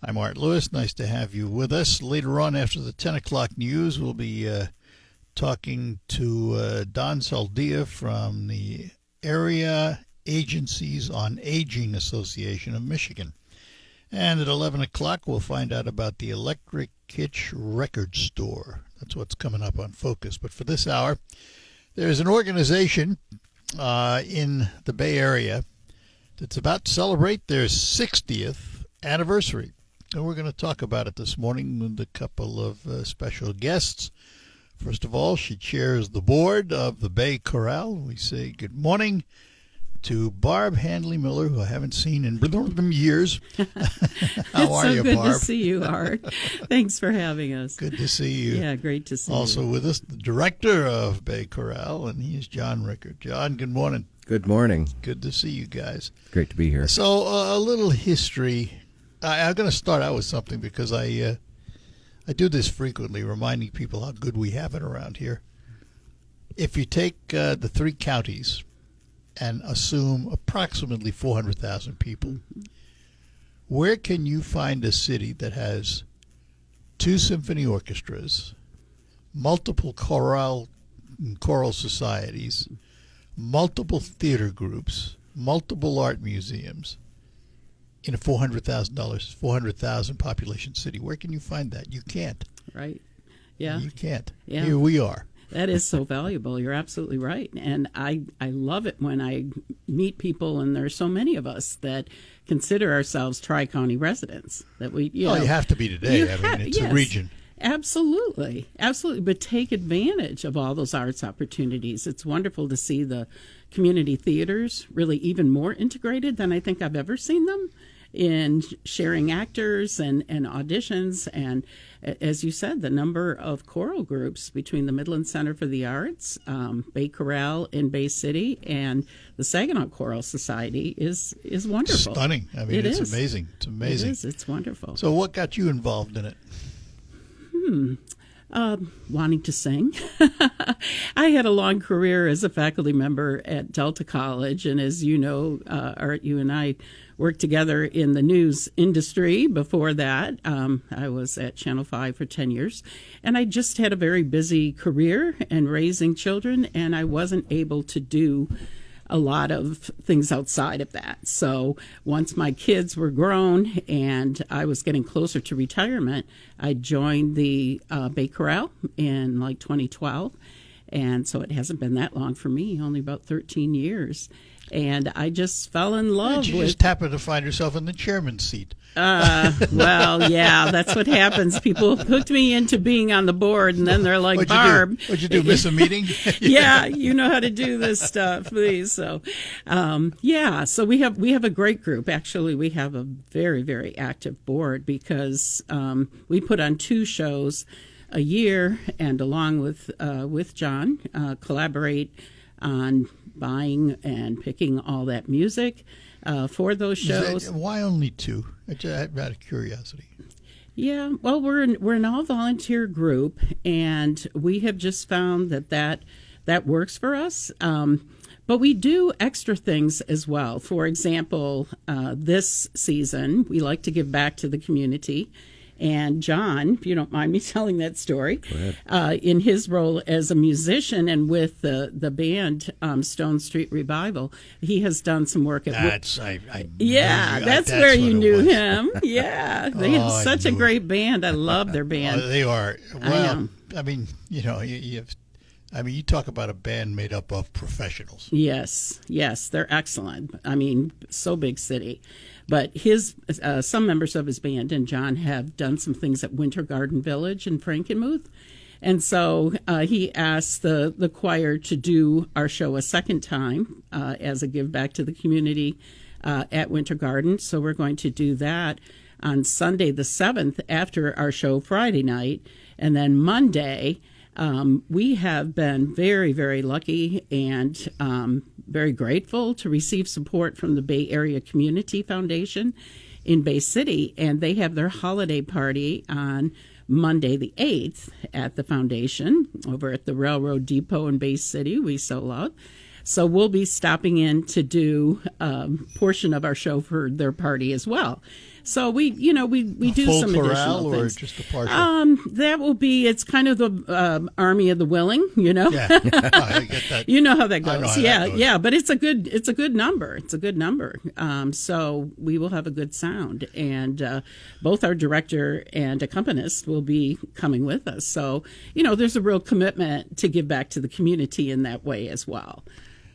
I'm Art Lewis. Nice to have you with us. Later on, after the 10 o'clock news, we'll be talking to Don Saldia from the Area Agencies on Aging Association of Michigan. And at 11 o'clock, we'll find out about the Electric Kitsch Record Store. That's what's coming up on Focus. But for this hour, there's an organization in the Bay Area that's about to celebrate their 60th anniversary. And we're going to talk about it this morning with a couple of special guests. First of all, she chairs the board of the Bay Chorale. We say good morning to Barb Handley Miller, who I haven't seen in years. How are you, Barb? It's so good to see you, Art. Thanks for having us. Good to see you. Yeah, great to see you. Also with us, the director of Bay Chorale, and he is John Rickard. John, good morning. Good morning. Good to see you guys. Great to be here. So a little history. I'm going to start out with something because I do this frequently, reminding people how good we have it around here. If you take the three counties and assume approximately 400,000 people, where can you find a city that has two symphony orchestras, multiple choral societies, multiple theater groups, multiple art museums, in a $400,000 population city? Where can you find that? You can't. Right. Yeah. You can't. Yeah. Here we are. That is so valuable. You're absolutely right. And I love it when I meet people, and there are so many of us that consider ourselves Tri-County residents. That we, you have to be today. It's a region. Absolutely. Absolutely. But take advantage of all those arts opportunities. It's wonderful to see the community theaters really even more integrated than I think I've ever seen them, in sharing actors and auditions. And as you said, the number of choral groups between the Midland Center for the Arts, Bay Chorale in Bay City, and the Saginaw Choral Society is wonderful. Stunning. I mean, it's amazing. It's amazing. It is. It's wonderful. So what got you involved in it? Wanting to sing. I had a long career as a faculty member at Delta College, and as you know, Art, you and I worked together in the news industry before that. I was at Channel 5 for 10 years, and I just had a very busy career and raising children, and I wasn't able to do a lot of things outside of that. So once my kids were grown and I was getting closer to retirement, I joined the Bay Chorale in 2012. And so it hasn't been that long for me, only about 13 years. And I just fell in love with... You just happened to find yourself in the chairman's seat. Well, yeah, that's what happens. People hooked me into being on the board, and then they're like, Barb. What'd you do, miss a meeting? Yeah, you know how to do this stuff, please. So, so we have a great group. Actually, we have a very, very active board because we put on 2 shows a year, and along with John, collaborate on buying and picking all that music for those shows. Why only 2? Out of curiosity. Yeah, well, we're an all-volunteer group, and we have just found that works for us. But we do extra things as well. For example, this season, we like to give back to the community. And John, if you don't mind me telling that story, in his role as a musician and with the band Stone Street Revival, he has done some work at... That's where you knew him. Yeah, they have such a great band. I love their band. They are. Well, I mean, you talk about a band made up of professionals. Yes, they're excellent. I mean, so big city. But some members of his band and John have done some things at Winter Garden Village in Frankenmuth. And so he asked the choir to do our show a second time as a give back to the community at Winter Garden. So we're going to do that on Sunday the 7th after our show Friday night. And then Monday, we have been very, very lucky and very grateful to receive support from the Bay Area Community Foundation in Bay City. And they have their holiday party on Monday the 8th at the foundation over at the Railroad Depot in Bay City, we so love. So we'll be stopping in to do a portion of our show for their party as well. So we do Full some chorale additional or things. just a partial? That will be. It's kind of the army of the willing. Yeah, I get that. You know how that I know goes. how Yeah, that goes. yeah. But it's a good number. It's a good number. So we will have a good sound, and both our director and accompanist will be coming with us. So there's a real commitment to give back to the community in that way as well.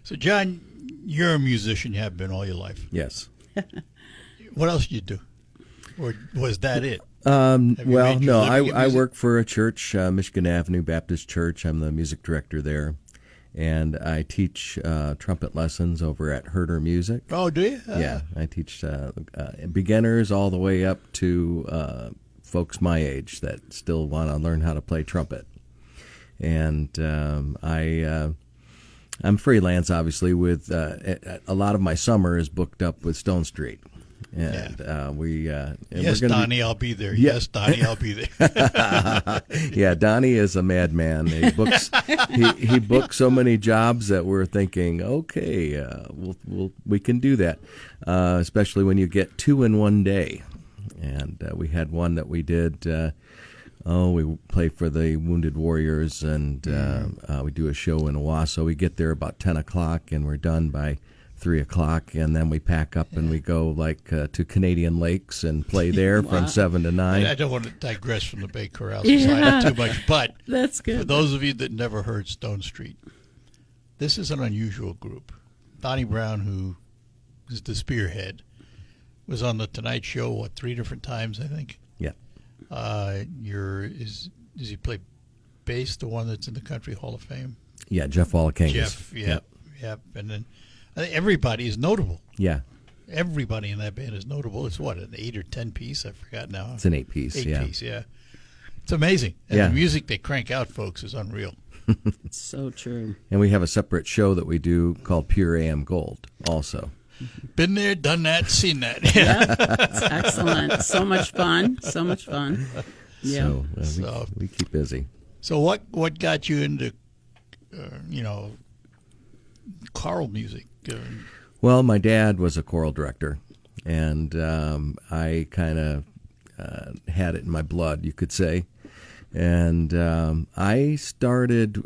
So, John, you're a musician. You have been all your life. Yes. What else did you do? Or was that it? Well, made your no, living in I music? work for a church, Michigan Avenue Baptist Church. I'm the music director there. And I teach trumpet lessons over at Herder Music. Oh, do you? Yeah, I teach beginners all the way up to folks my age that still want to learn how to play trumpet. And I'm freelance, obviously. With a lot of my summer is booked up with Stone Street, and Yes, we're gonna Donnie, I'll be there. Yes, Donnie, I'll be there. yeah, Donnie is a madman. He books he books so many jobs that we're thinking, okay, we can do that, especially when you get 2 in one day. And we had one that we did. We play for the Wounded Warriors, and we do a show in Owasso. We get there about 10 o'clock, and we're done by 3 o'clock, and then we pack up and we go to Canadian Lakes and play there from 7 to 9. I don't want to digress from the Bay Chorale Society too much, but That's good. for those of you that never heard Stone Street, this is an unusual group. Donnie Brown, who is the spearhead, was on the Tonight Show 3 different times, I think. Yeah. Does he play bass? The one that's in the Country Hall of Fame. Yeah, Jeff Wallakangis. Jeff, yep. And then I think everybody is notable. Yeah, Everybody in that band is notable. It's what, an 8 or 10 piece? I forgot now. it's an 8-piece. 8 yeah. piece, yeah. It's amazing. And Yeah. the music they crank out, folks, is unreal. It's so true. And we have a separate show that we do called Pure AM Gold also. Been there, done that, seen that. It's excellent. So much fun. So much fun. Yeah. So, So- we keep busy. So what got you into, choral music? Well, my dad was a choral director, and I kind of had it in my blood, you could say. And I started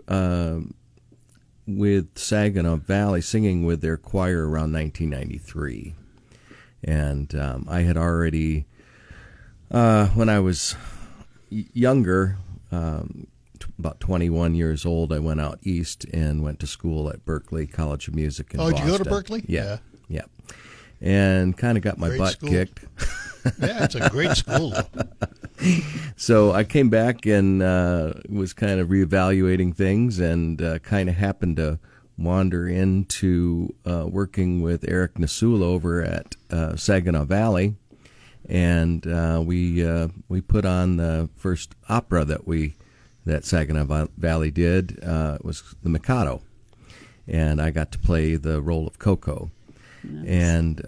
with Saginaw Valley singing with their choir around 1993. And I had already, when I was younger, about 21 years old, I went out east and went to school at Berklee College of Music in Oh, Boston. did you go to Berklee? Yeah. And kind of got my Great butt school. kicked. Yeah, it's a great school, though. So I came back and was kind of reevaluating things, and kind of happened to wander into working with Eric Nasula over at Saginaw Valley, and we put on the first opera that Saginaw Valley did. It was The Mikado, and I got to play the role of Coco. Nice. And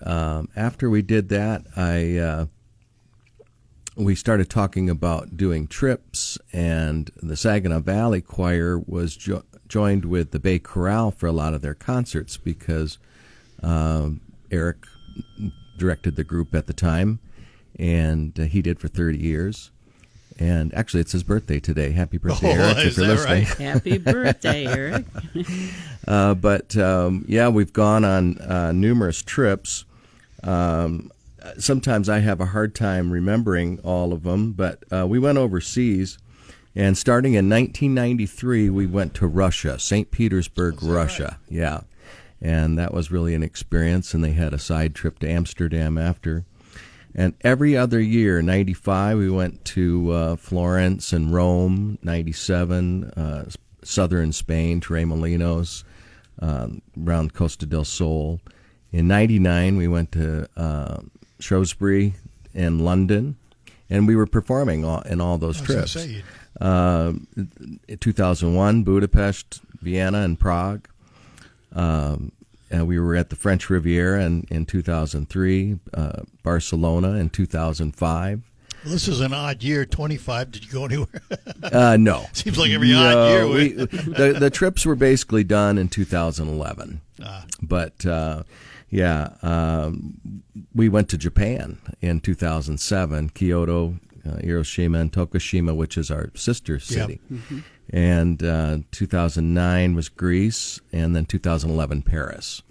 after we did that, we started talking about doing trips, and the Saginaw Valley Choir was joined with the Bay Chorale for a lot of their concerts because Eric directed the group at the time, and he did for 30 years. And actually, it's his birthday today. Happy birthday, Eric, if is you're that listening. right? Happy birthday, Eric. But we've gone on numerous trips. Sometimes I have a hard time remembering all of them, but we went overseas, and starting in 1993, we went to Russia, St. Petersburg, Russia. Right? Yeah, and that was really an experience, and they had a side trip to Amsterdam after. And every other year, 95, we went to Florence and Rome, 97, southern Spain, Torremolinos, around Costa del Sol. In 99, we went to Shrewsbury and London, and we were performing in all those trips. In 2001, Budapest, Vienna, and Prague. We were at the French Riviera in 2003, Barcelona in 2005. Well, this is an odd year, 25. Did you go anywhere? No. Seems like every odd year. The trips were basically done in 2011. But, Yeah, we went to Japan in 2007, Kyoto, Hiroshima, and Tokushima, which is our sister city. Yep. Mm-hmm. And 2009 was Greece, and then 2011 Paris.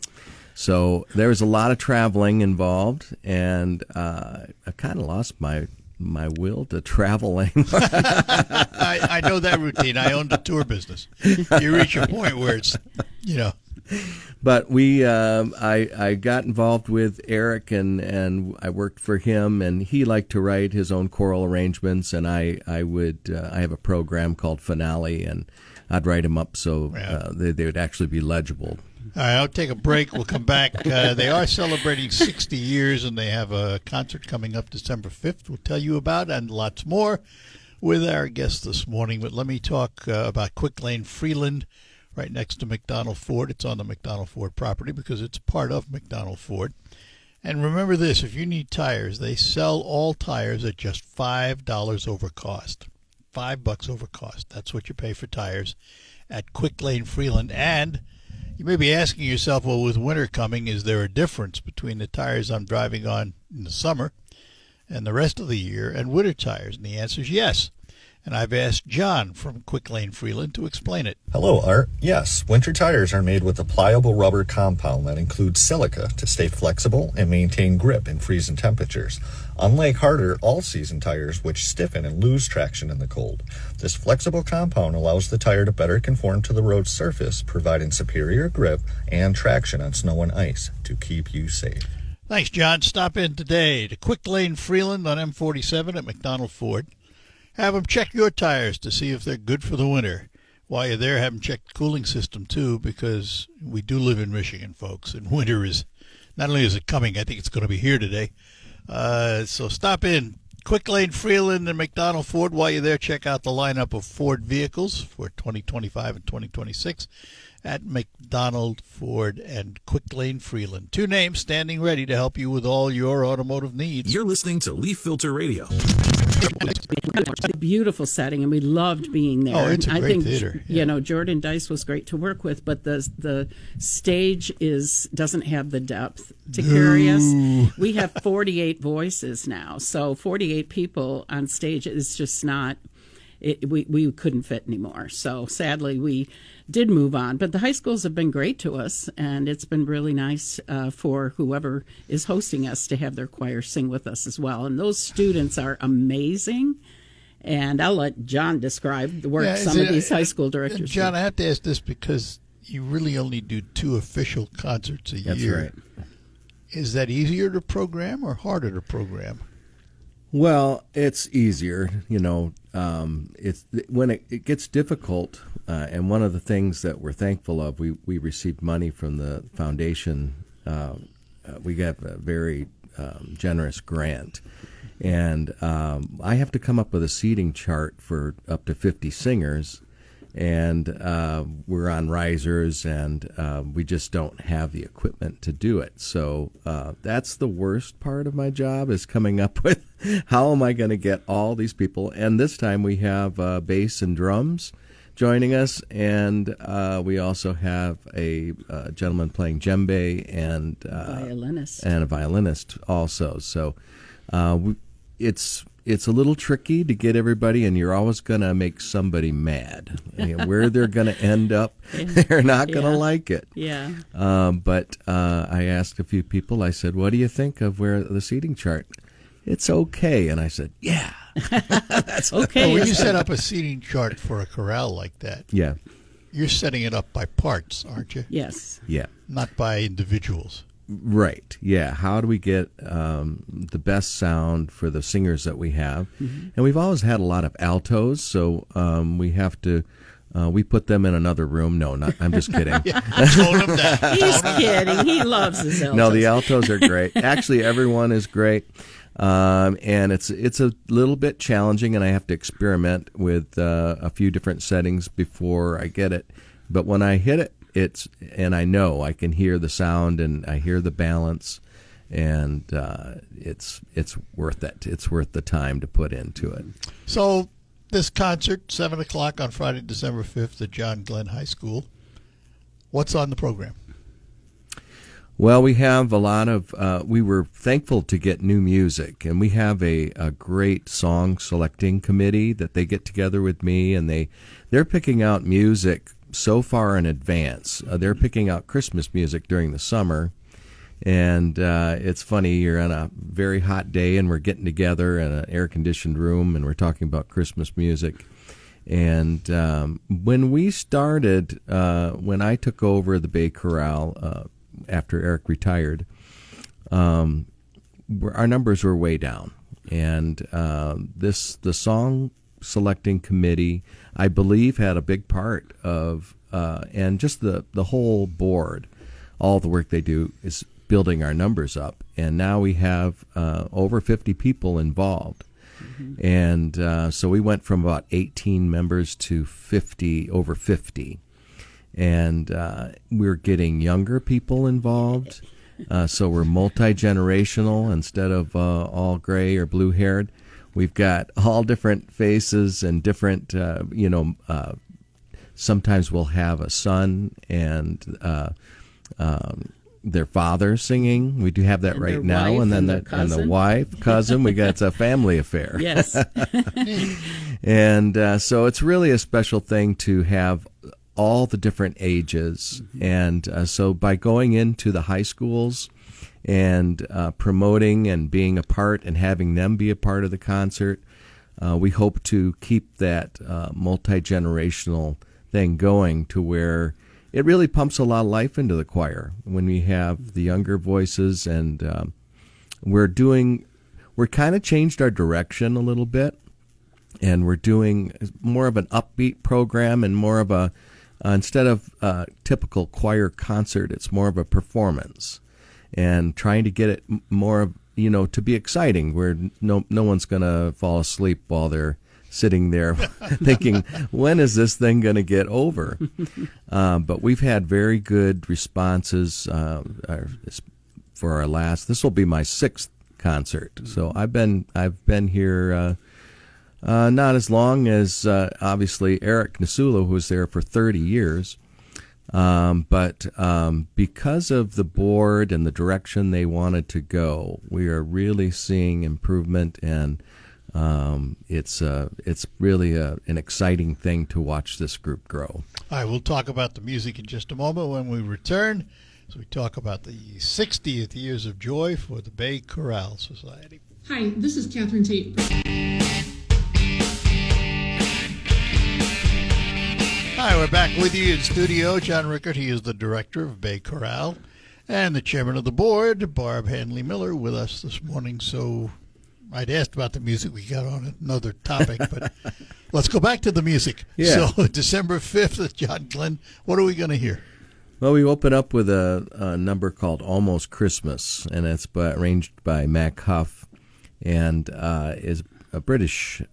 So there was a lot of traveling involved, and I kind of lost my will to traveling. I know that routine. I owned a tour business. You reach a point where it's, But I got involved with Eric, and I worked for him, and he liked to write his own choral arrangements, and I have a program called Finale, and I'd write them up so they would actually be legible. All right, I'll take a break. We'll come back. They are celebrating 60 years, and they have a concert coming up December 5th. We'll tell you about and lots more with our guest this morning. But let me talk about Quick Lane Freeland, right next to McDonald Ford. It's on the McDonald Ford property because it's part of McDonald Ford. And remember this, if you need tires, they sell all tires at just $5 over cost. $5 over cost. That's what you pay for tires at Quick Lane Freeland. And you may be asking yourself, well, with winter coming, is there a difference between the tires I'm driving on in the summer and the rest of the year and winter tires? And the answer is yes. And I've asked John from Quick Lane Freeland to explain it. Hello, Art. Yes, winter tires are made with a pliable rubber compound that includes silica to stay flexible and maintain grip in freezing temperatures, unlike harder all-season tires which stiffen and lose traction in the cold. This flexible compound allows the tire to better conform to the road surface, providing superior grip and traction on snow and ice to keep you safe. Thanks, John. Stop in today to Quick Lane Freeland on M47 at McDonald Ford. Have them check your tires to see if they're good for the winter. While you're there, have them check the cooling system, too, because we do live in Michigan, folks, and winter is, not only is it coming, I think it's going to be here today. So stop in. Quick Lane Freeland and McDonald Ford. While you're there, check out the lineup of Ford vehicles for 2025 and 2026 at McDonald Ford and Quick Lane Freeland. Two names standing ready to help you with all your automotive needs. You're listening to Leaf Filter Radio. A beautiful setting, and we loved being there. Oh, it's a I great think, theater. You know, Jordan Dice was great to work with, but the stage doesn't have the depth to carry us. We have 48 voices now, so 48 people on stage is just not. We couldn't fit anymore. So sadly, we did move on. But the high schools have been great to us, and it's been really nice for whoever is hosting us to have their choir sing with us as well. And those students are amazing. And I'll let John describe the work some of these high school directors John, do. I have to ask this because you really only do 2 official concerts a year. That's right. Is that easier to program or harder to program? Well, it's easier, it's when it gets difficult, and one of the things that we're thankful of, we received money from the foundation. We got a very generous grant, and I have to come up with a seating chart for up to 50 singers, and we're on risers, and we just don't have the equipment to do it. So that's the worst part of my job, is coming up with how am I going to get all these people. And this time we have bass and drums joining us, and we also have a gentleman playing djembe and a violinist also. So it's a little tricky to get everybody, and you're always going to make somebody mad. Where they're going to end up, they're not going to like it. Yeah. But I asked a few people, I said, what do you think of where the seating chart? It's okay. And I said, yeah. That's okay. Well, when you set up a seating chart for a chorale like that, Yeah. you're setting it up by parts, aren't you? Yes. Yeah. Not by individuals. Right. Yeah. How do we get the best sound for the singers that we have? Mm-hmm. And we've always had a lot of altos, so we have to. We put them in another room. No, I'm just kidding. Tone them down. He's kidding. He loves his altos. No, the altos are great. Actually, everyone is great. And it's a little bit challenging, and I have to experiment with a few different settings before I get it. But when I hit it, and I know I can hear the sound and I hear the balance, and it's worth it. It's worth the time to put into it. So this concert, 7 o'clock on Friday, December 5th at John Glenn High School. What's on the program? Well, we have a lot of, we were thankful to get new music, and we have a great song selecting committee that they get together with me, and they're picking out music so far in advance. They're picking out Christmas music during the summer, and it's funny, you're on a very hot day, and we're getting together in an air-conditioned room, and we're talking about Christmas music. And when we started, when I took over the Bay Chorale, after Eric retired, our numbers were way down, and the song selecting committee, I believe, had a big part of, and just the whole board, all the work they do is building our numbers up, and now we have over 50 people involved. Mm-hmm. And so we went from about 18 members to over 50. And we're getting younger people involved, so we're multi-generational instead of all gray or blue-haired. We've got all different faces and different, sometimes we'll have a son and their father singing. We do have that right now, and then and the wife, cousin. It's a family affair. Yes. And so it's really a special thing to have all the different ages. Mm-hmm. And so by going into the high schools and promoting and being a part and having them be a part of the concert, we hope to keep that multi-generational thing going to where it really pumps a lot of life into the choir when we have the younger voices. And we're kind of changed our direction a little bit, and we're doing more of an upbeat program and more of a instead of a typical choir concert, it's more of a performance, and trying to get it more of, to be exciting, where no one's going to fall asleep while they're sitting there thinking, when is this thing going to get over? But we've had very good responses for our last. This will be my 6th concert, so I've been here. Not as long as, obviously, Eric Nasulo, who was there for 30 years. But because of the board and the direction they wanted to go, we are really seeing improvement, and it's really an exciting thing to watch this group grow. All right, we'll talk about the music in just a moment when we return. So we talk about the 60th Years of Joy for the Bay Chorale Society. Hi, this is Catherine Tate. Hi, we're back with you in studio. John Rickert, he is the director of Bay Chorale, and the chairman of the board, Barb Hanley Miller, with us this morning. So I'd asked about the music. We got on another topic, but let's go back to the music. Yeah. So December 5th at John Glenn, what are we going to hear? Well, we open up with a number called Almost Christmas, and it's arranged by Mac Huff, and is a British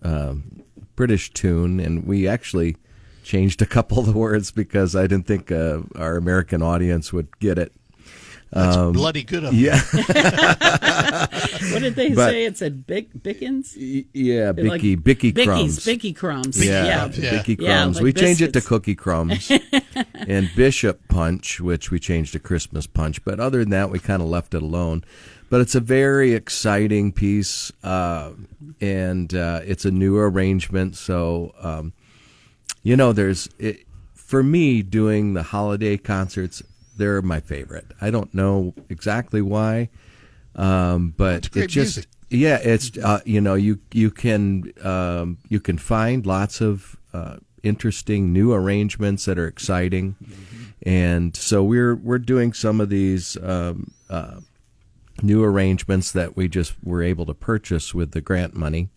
tune, and we actually changed a couple of the words because I didn't think our American audience would get it. That's bloody good of them. Yeah. What did they say? It said Bickens? Yeah, Bicky Crumbs. Bicky Crumbs. Yeah. Bicky Crumbs. Like we changed it to biscuits. Cookie Crumbs. And Bishop Punch, which we changed to Christmas Punch. But other than that, we kind of left it alone. But it's a very exciting piece, and it's a new arrangement. So, for me, doing the holiday concerts, they're my favorite. I don't know exactly why, but great music. Yeah, it's you can find lots of interesting new arrangements that are exciting, and so we're doing some of these new arrangements that we just were able to purchase with the grant money.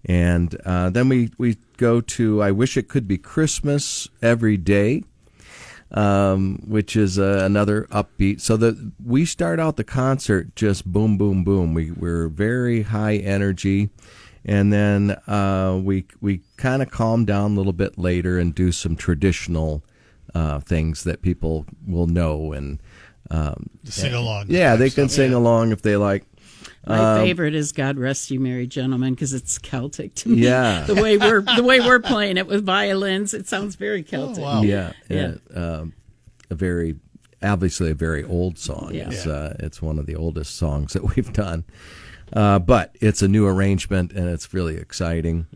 And then we go to I Wish It Could Be Christmas Every Day, which is another upbeat. So that we start out the concert just boom, boom, boom. We're very high energy, and then we kind of calm down a little bit later and do some traditional things that people will know and sing along. Yeah, they can sing along if they like. My favorite is "God Rest You Merry Gentlemen" because it's Celtic to me. Yeah, the way we're playing it with violins, it sounds very Celtic. Oh, wow. Yeah. A very obviously a very old song. Yeah. It's one of the oldest songs that we've done. But it's a new arrangement, and it's really exciting.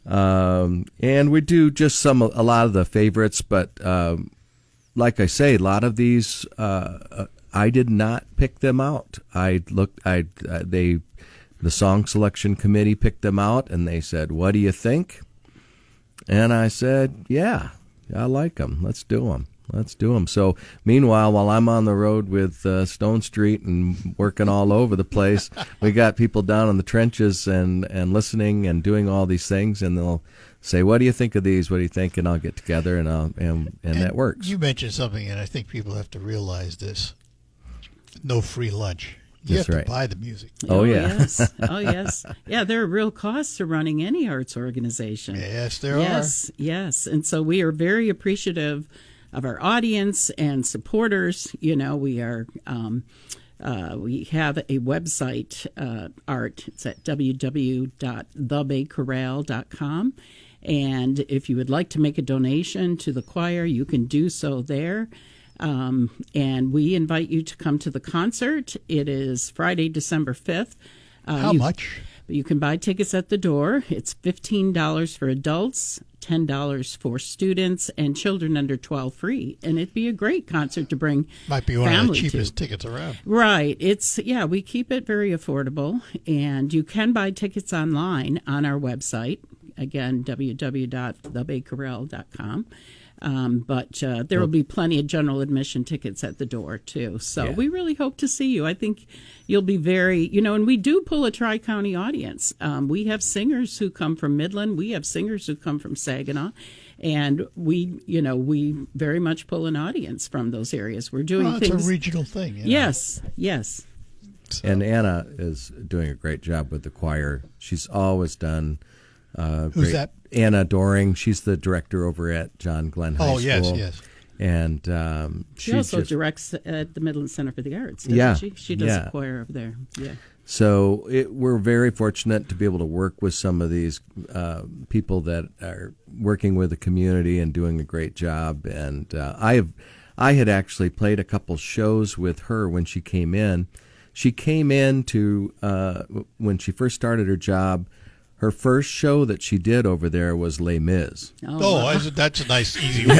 And we do just a lot of the favorites, but like I say, a lot of these I did not pick them out. The song selection committee picked them out, and they said, "What do you think?" And I said, "Yeah, I like them. Let's do them. Let's do them." So meanwhile, while I'm on the road with Stone Street and working all over the place, we got people down in the trenches and listening and doing all these things, and they'll say, "What do you think of these? What do you think?" And I'll get together, and that works. You mentioned something, and I think people have to realize this. No free lunch. You That's have right. to buy the music. Oh, yeah. Yes. Oh, yes. Yeah, there are real costs to running any arts organization. Yes, there Yes, yes. And so we are very appreciative of our audience and supporters. You know, we are. We have a website, art. It's at www.thebaycorral.com. And if you would like to make a donation to the choir, you can do so there. And we invite you to come to the concert. It is Friday, December 5th. How much? You can buy tickets at the door. It's $15 for adults, $10 for students, and children under 12 free. And it'd be a great concert to bring Might be one of the family cheapest to. tickets around. Right. We keep it very affordable, and you can buy tickets online on our website. Again, www.thebaycorral.com. But there will be plenty of general admission tickets at the door, too. So we really hope to see you. I think you'll be very, and we do pull a Tri-County audience. We have singers who come from Midland. We have singers who come from Saginaw. And we very much pull an audience from those areas. We're doing things. It's a regional thing. Yes. And Anna is doing a great job with the choir. She's always done Who's that? Anna Doring. She's the director over at John Glenn High School. Yes. And She also directs at the Midland Center for the Arts, doesn't she? She does a choir over there. Yeah. So we're very fortunate to be able to work with some of these people that are working with the community and doing a great job. And I had actually played a couple shows with her when she came in. She came in to when she first started her job. Her first show that she did over there was Les Mis. That's a nice, easy one.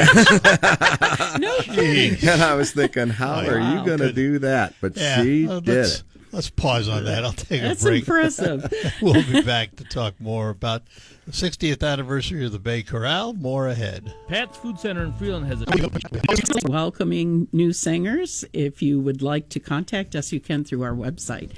No kidding. And I was thinking, how are you going to do that? But she did it. Let's pause on that. I'll take That's a break. impressive. We'll be back to talk more about the 60th anniversary of the Bay Corral. More ahead. Pat's Food Center in Freeland has a Welcoming new singers. If you would like to contact us, you can through our website.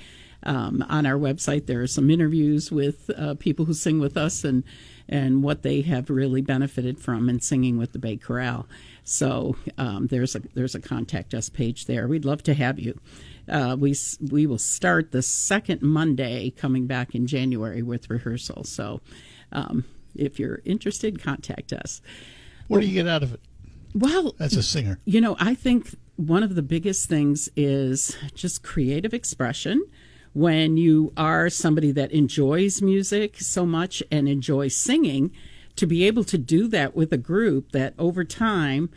On our website, there are some interviews with people who sing with us and what they have really benefited from in singing with the Bay Corral. So there's a contact us page there. We'd love to have you. We will start the second Monday coming back in January with rehearsal. So if you're interested, contact us. What do you get out of it? Well, As a singer. I think one of the biggest things is just creative expression. When you are somebody that enjoys music so much and enjoys singing, to be able to do that with a group that over time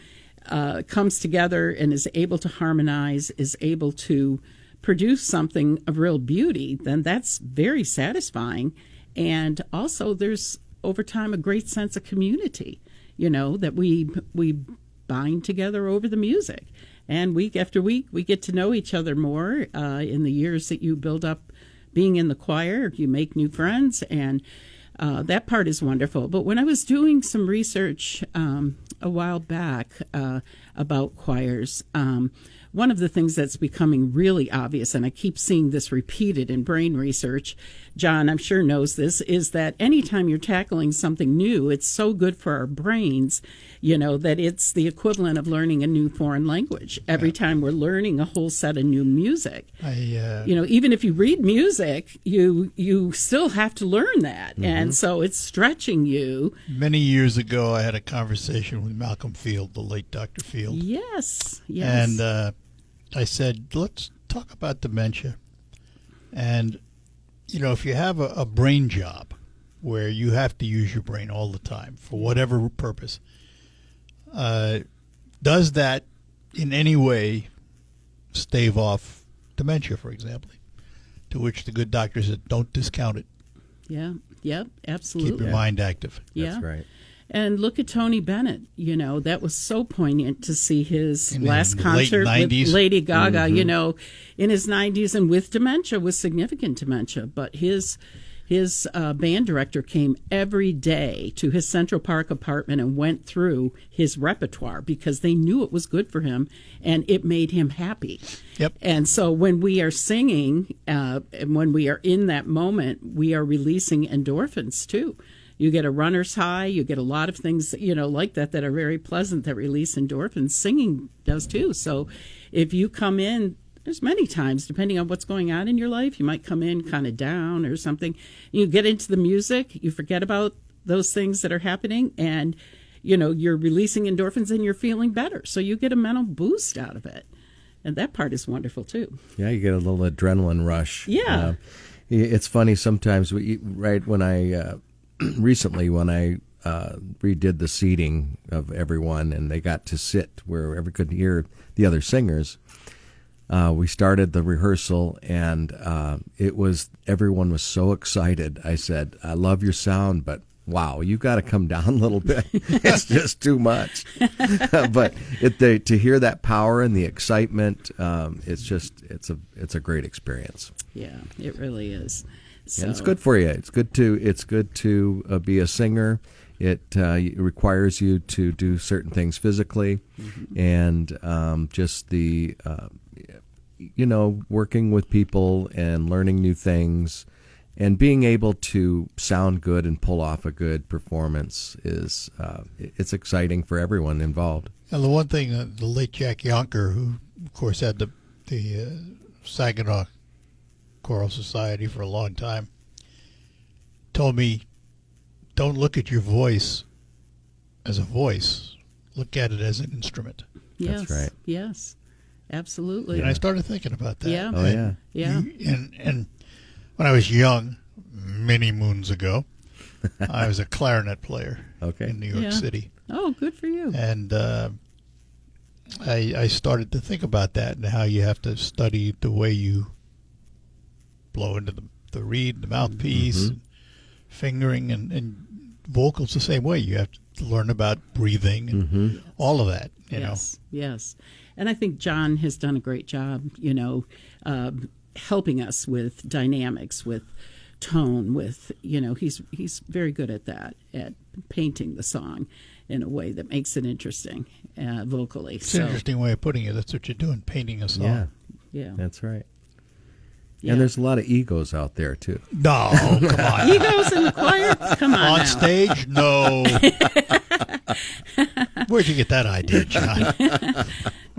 comes together and is able to harmonize, is able to produce something of real beauty, then that's very satisfying. And also there's over time a great sense of community, that we bind together over the music. And week after week, we get to know each other more. In the years that you build up being in the choir, you make new friends, and that part is wonderful. But when I was doing some research a while back about choirs, one of the things that's becoming really obvious, and I keep seeing this repeated in brain research, John, I'm sure knows this, is that anytime you're tackling something new, it's so good for our brains, that it's the equivalent of learning a new foreign language. Every time we're learning a whole set of new music, even if you read music, you still have to learn that. Mm-hmm. And so it's stretching you. Many years ago, I had a conversation with Malcolm Field, the late Dr. Field. Yes. And I said, let's talk about dementia. And, if you have a brain job where you have to use your brain all the time for whatever purpose, does that in any way stave off dementia, for example, to which the good doctor said, don't discount it. Yeah. Yep. Absolutely. Keep your mind active. Yeah. That's right. And look at Tony Bennett. That was so poignant to see his In last the concert late with 90s. Lady Gaga, in his 90s and with dementia, with significant dementia. But his band director came every day to his Central Park apartment and went through his repertoire because they knew it was good for him and it made him happy. Yep. And so when we are singing and when we are in that moment, we are releasing endorphins too. You get a runner's high. You get a lot of things, like that are very pleasant that release endorphins. Singing does too. So if you come in, there's many times, depending on what's going on in your life, you might come in kind of down or something. You get into the music, you forget about those things that are happening, and, you're releasing endorphins and you're feeling better. So you get a mental boost out of it. And that part is wonderful too. Yeah, you get a little adrenaline rush. Yeah. It's funny sometimes, recently when I redid the seating of everyone and they got to sit where everyone could hear the other singers, we started the rehearsal and everyone was so excited. I said, I love your sound, but wow, you got to come down a little bit. It's just too much. But to hear that power and the excitement, it's a great experience. Yeah, it really is. So, and it's good for you. It's good to be a singer. It requires you to do certain things physically, and just the working with people and learning new things, and being able to sound good and pull off a good performance is it's exciting for everyone involved. And the one thing, the late Jack Yonker, who of course had the Saginaw Choral Society for a long time, told me, don't look at your voice as a voice. Look at it as an instrument. yes, That's right. Yes, absolutely. And I started thinking about that. Yeah. Oh, yeah. Yeah. And when I was young, many moons ago, I was a clarinet player Okay. in New York Yeah. City. Oh, good for you. And I started to think about that and how you have to study the way you blow into the reed, the mouthpiece, fingering, and vocals the same way. You have to learn about breathing and all of that, Yes, yes. And I think John has done a great job, helping us with dynamics, with tone, with, he's very good at that, at painting the song in a way that makes it interesting vocally. It's an interesting way of putting it. That's what you're doing, painting a song. Yeah, Yeah. that's right. Yeah. And there's a lot of egos out there too. No, come on. Egos in the choir? Come on On now. stage? No. Where'd you get that idea, John?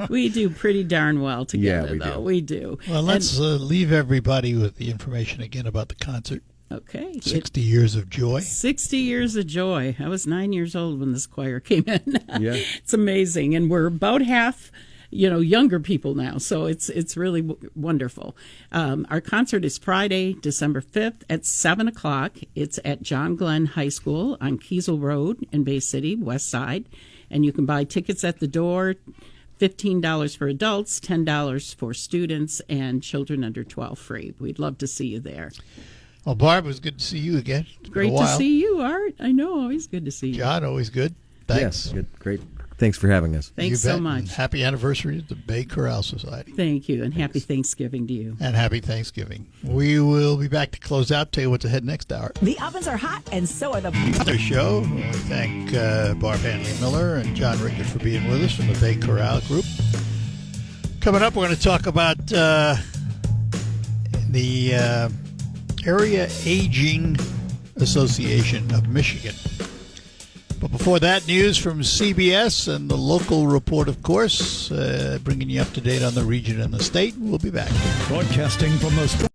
We do pretty darn well together, we though. do. We do. Well, let's leave everybody with the information again about the concert. Okay. 60 Years of Joy. 60 Years of Joy. I was 9 years old when this choir came in. Yeah. It's amazing. And we're about half, younger people now. So it's really wonderful. Our concert is Friday, December 5th at 7 o'clock. It's at John Glenn High School on Kiesel Road in Bay City, West Side. And you can buy tickets at the door, $15 for adults, $10 for students, and children under 12 free. We'd love to see you there. Well, Barb, it was good to see you again. It's been Great a to while. see you, Art. I know, always good to see you. John, always good. Thanks. Yes, good, great. Thanks for having us. You Thanks so bet. much. And happy anniversary to the Bay Chorale Society. Thank you, and happy Thanksgiving to you. And happy Thanksgiving. We will be back to close out. Tell you what's ahead next hour. The ovens are hot, and so are the. Another show. We thank Barb Hanley Miller and John Rickard for being with us from the Bay Chorale Group. Coming up, we're going to talk about the Area Aging Association of Michigan. But before that, news from CBS and the local report, of course, bringing you up to date on the region and the state. We'll be back. Broadcasting from the